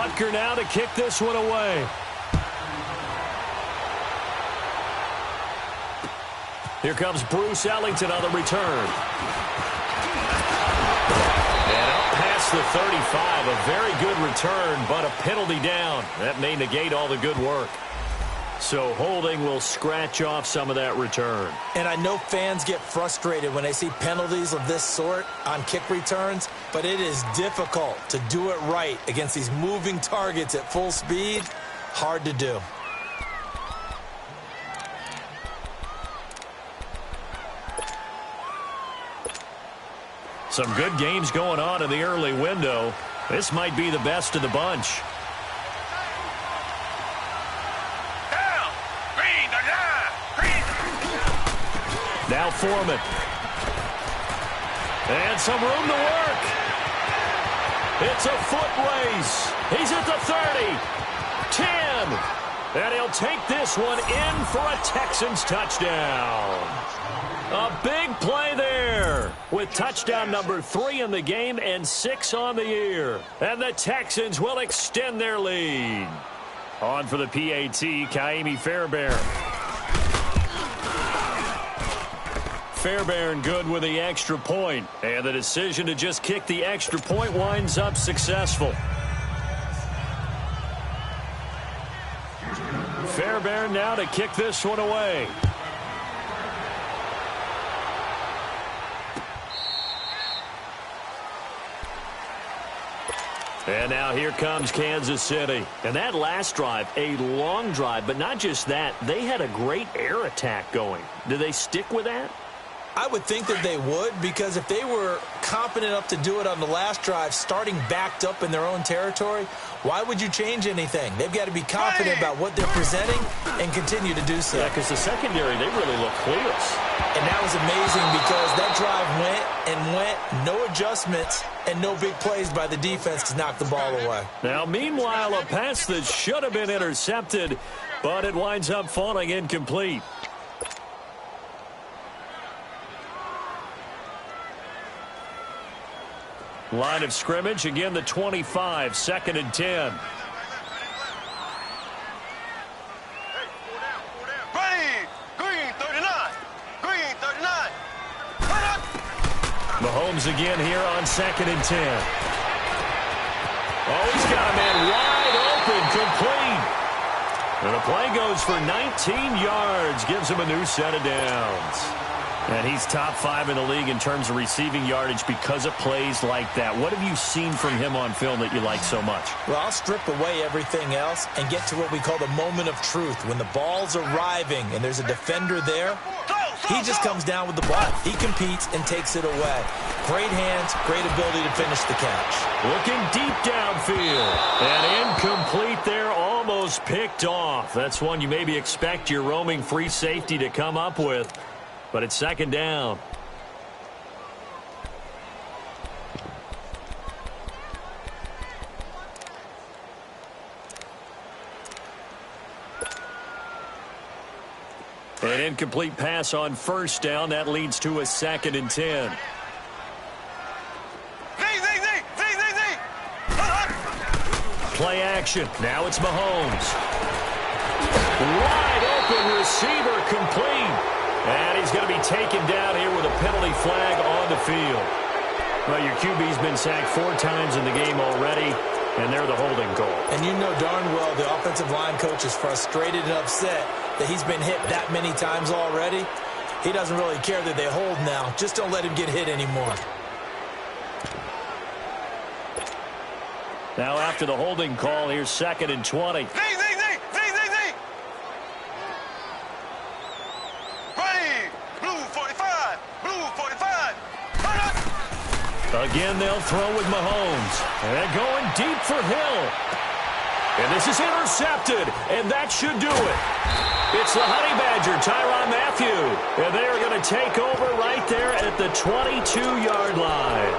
Bunker now to kick this one away. Here comes Bruce Ellington on the return. And up past the 35, a very good return, but a penalty down. That may negate all the good work. So holding will scratch off some of that return. And I know fans get frustrated when they see penalties of this sort on kick returns, but it is difficult to do it right against these moving targets at full speed. Hard to do. Some good games going on in the early window. This might be the best of the bunch. Now Foreman. And some room to work. It's a foot race. He's at the 30. 10. And he'll take this one in for a Texans touchdown. A big play there with touchdown number 3 in the game and 6 on the year. And the Texans will extend their lead. On for the PAT, Kaimi Fairbairn. Fairbairn good with the extra point. And the decision to just kick the extra point winds up successful. Fairbairn now to kick this one away. And now here comes Kansas City. And that last drive, a long drive, but not just that. They had a great air attack going. Do they stick with that? I would think that they would, because if they were confident enough to do it on the last drive, starting backed up in their own territory, why would you change anything? They've got to be confident about what they're presenting and continue to do so. Yeah, because the secondary, they really look clueless. And that was amazing because that drive went and went, no adjustments, and no big plays by the defense to knock the ball away. Now, meanwhile, a pass that should have been intercepted, but it winds up falling incomplete. Line of scrimmage, again the 25, 2nd and 10. Mahomes again here on 2nd and 10. Oh, he's got a man wide open, complete. And the play goes for 19 yards, gives him a new set of downs. And he's top 5 in the league in terms of receiving yardage because of plays like that. What have you seen from him on film that you like so much? Well, I'll strip away everything else and get to what we call the moment of truth. When the ball's arriving and there's a defender there, he just comes down with the ball. He competes and takes it away. Great hands, great ability to finish the catch. Looking deep downfield. And incomplete there, almost picked off. That's one you maybe expect your roaming free safety to come up with. But it's 2nd down. An incomplete pass on 1st down. That leads to a 2nd and 10. Play action. Now it's Mahomes. Wide open receiver, complete. And he's going to be taken down here with a penalty flag on the field. Well, your QB's been sacked 4 times in the game already, and they're the holding goal. And you know darn well the offensive line coach is frustrated and upset that he's been hit that many times already. He doesn't really care that they hold now. Just don't let him get hit anymore. Now after the holding call, here's 2nd and 20. Again, they'll throw with Mahomes. And going deep for Hill. And this is intercepted, and that should do it. It's the Honey Badger, Tyrann Mathieu. And they are going to take over right there at the 22-yard line.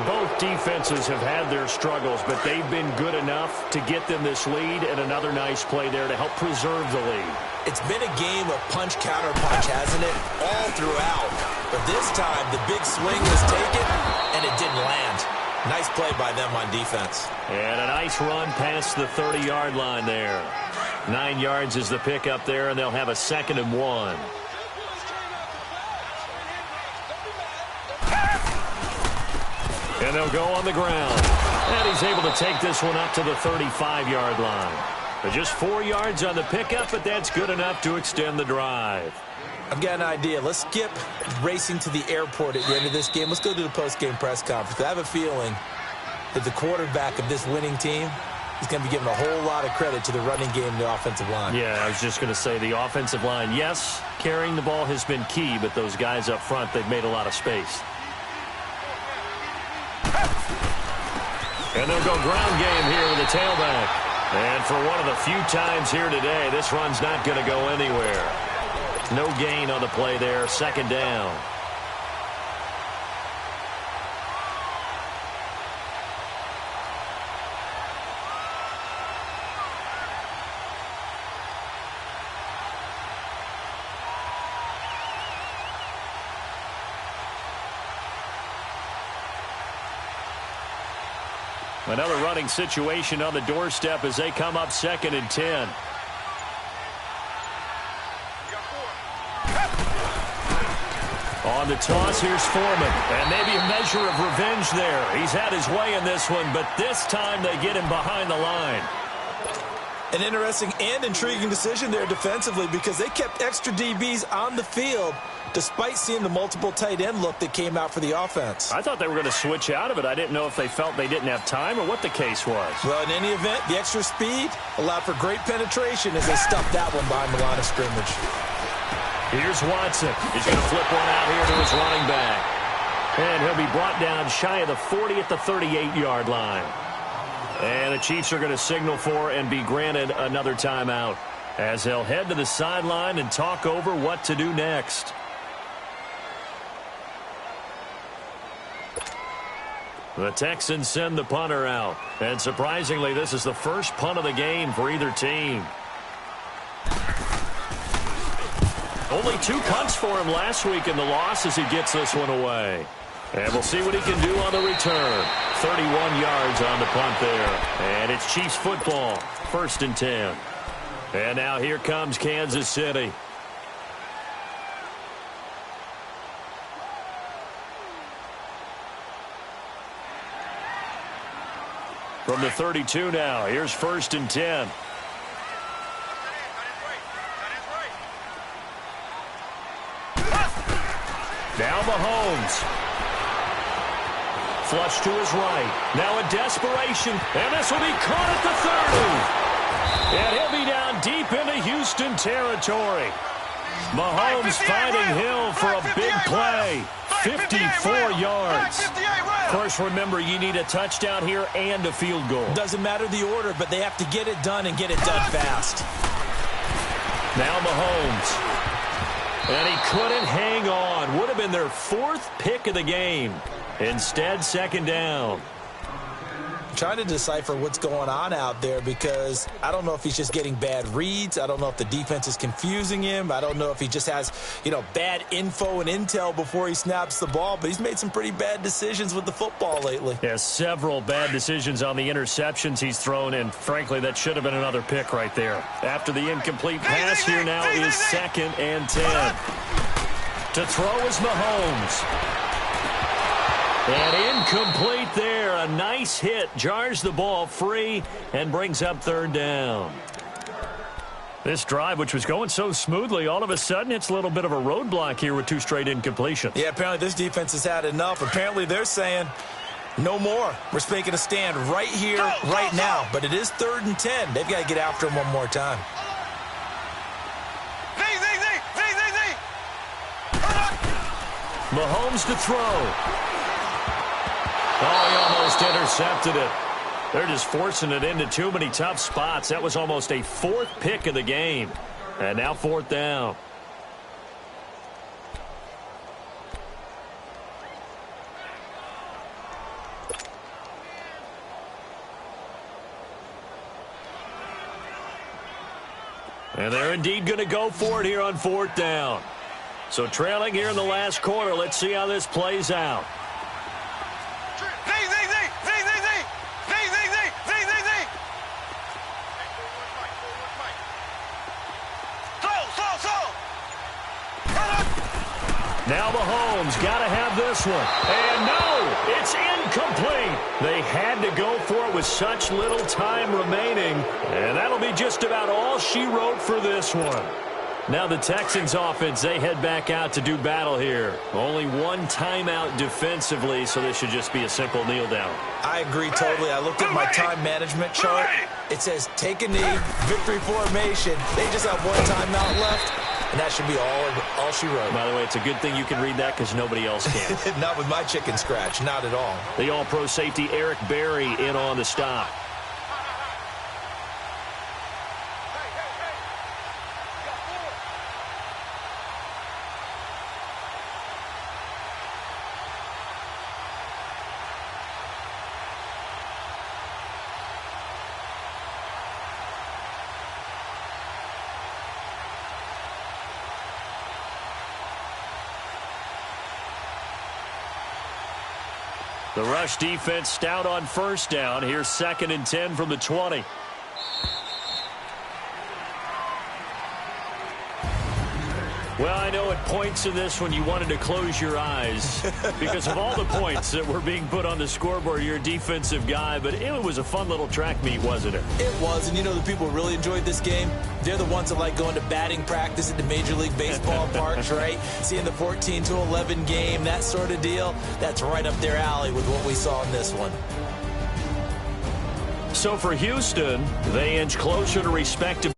Both defenses have had their struggles, but they've been good enough to get them this lead, and another nice play there to help preserve the lead. It's been a game of punch-counter-punch, hasn't it? All throughout. But this time, the big swing was taken, and it didn't land. Nice play by them on defense. And a nice run past the 30-yard line there. 9 yards is the pickup there, and they'll have a 2nd and 1. And they'll go on the ground. And he's able to take this one up to the 35-yard line. Just 4 yards on the pickup, but that's good enough to extend the drive. I've got an idea. Let's skip racing to the airport at the end of this game. Let's go to the post-game press conference. I have a feeling that the quarterback of this winning team is going to be giving a whole lot of credit to the running game and the offensive line. Yeah, I was just going to say the offensive line. Yes, carrying the ball has been key, but those guys up front, they've made a lot of space. And they'll go ground game here with the tailback. And for one of the few times here today, this run's not going to go anywhere. No gain on the play there, 2nd down. Another running situation on the doorstep as they come up 2nd and 10. On the toss, here's Foreman. And maybe a measure of revenge there. He's had his way in this one, but this time they get him behind the line. An interesting and intriguing decision there defensively because they kept extra DBs on the field despite seeing the multiple tight end look that came out for the offense. I thought they were going to switch out of it. I didn't know if they felt they didn't have time or what the case was. Well, in any event, the extra speed allowed for great penetration as they stuffed that one behind the line of scrimmage. Here's Watson. He's going to flip one out here to his running back. And he'll be brought down shy of the 40 at the 38-yard line. And the Chiefs are going to signal for and be granted another timeout as they'll head to the sideline and talk over what to do next. The Texans send the punter out. And surprisingly, this is the first punt of the game for either team. Only 2 punts for him last week in the loss as he gets this one away. And we'll see what he can do on the return. 31 yards on the punt there. And it's Chiefs football, 1st and 10. And now here comes Kansas City. From the 32 now, here's 1st and 10. Now Mahomes. Flush to his right. Now a desperation. And this will be caught at the 30. And he'll be down deep into Houston territory. Mahomes finding Hill for a big play. 54 yards. Of course, remember, you need a touchdown here and a field goal. Doesn't matter the order, but they have to get it done and get it done fast. Now Mahomes. And he couldn't hang on. Would have been their 4th pick of the game. Instead, 2nd down. I'm trying to decipher what's going on out there because I don't know if he's just getting bad reads. I don't know if the defense is confusing him. I don't know if he just has, bad info and intel before he snaps the ball. But he's made some pretty bad decisions with the football lately. Yeah, several bad decisions on the interceptions he's thrown, and frankly, that should have been another pick right there. After the incomplete pass, here now is 2nd and 10. To throw is Mahomes. And incomplete there. A nice hit. Jars the ball free and brings up 3rd down. This drive, which was going so smoothly, all of a sudden it's a little bit of a roadblock here with 2 straight incompletions. Yeah, apparently this defense has had enough. Apparently they're saying no more. We're making a stand right here, right now. But it is 3rd and 10. They've got to get after him one more time. Mahomes to throw. Oh, he almost intercepted it. They're just forcing it into too many tough spots. That was almost a 4th pick of the game. And now 4th down. And they're indeed going to go for it here on 4th down. So trailing here in the last quarter. Let's see how this plays out. Now Mahomes got to have this one. And no, it's incomplete. They had to go for it with such little time remaining. And that'll be just about all she wrote for this one. Now the Texans offense, they head back out to do battle here. Only one timeout defensively, so this should just be a simple kneel down. I agree totally. I looked at my time management chart. It says take a knee, victory formation. They just have one timeout left, and that should be all she wrote. By the way, it's a good thing you can read that because nobody else can. Not with my chicken scratch, not at all. The all-pro safety Eric Berry in on the stop. The rush defense stout on first down. Here's 2nd and 10 from the 20. Well, I know at points in this when you wanted to close your eyes because of all the points that were being put on the scoreboard. You're a defensive guy, but it was a fun little track meet, wasn't it? It was, and you know the people who really enjoyed this game? They're the ones that like going to batting practice at the Major League Baseball parks, right? Seeing the 14-11 game, that sort of deal. That's right up their alley with what we saw in this one. So for Houston, they inch closer to respectability.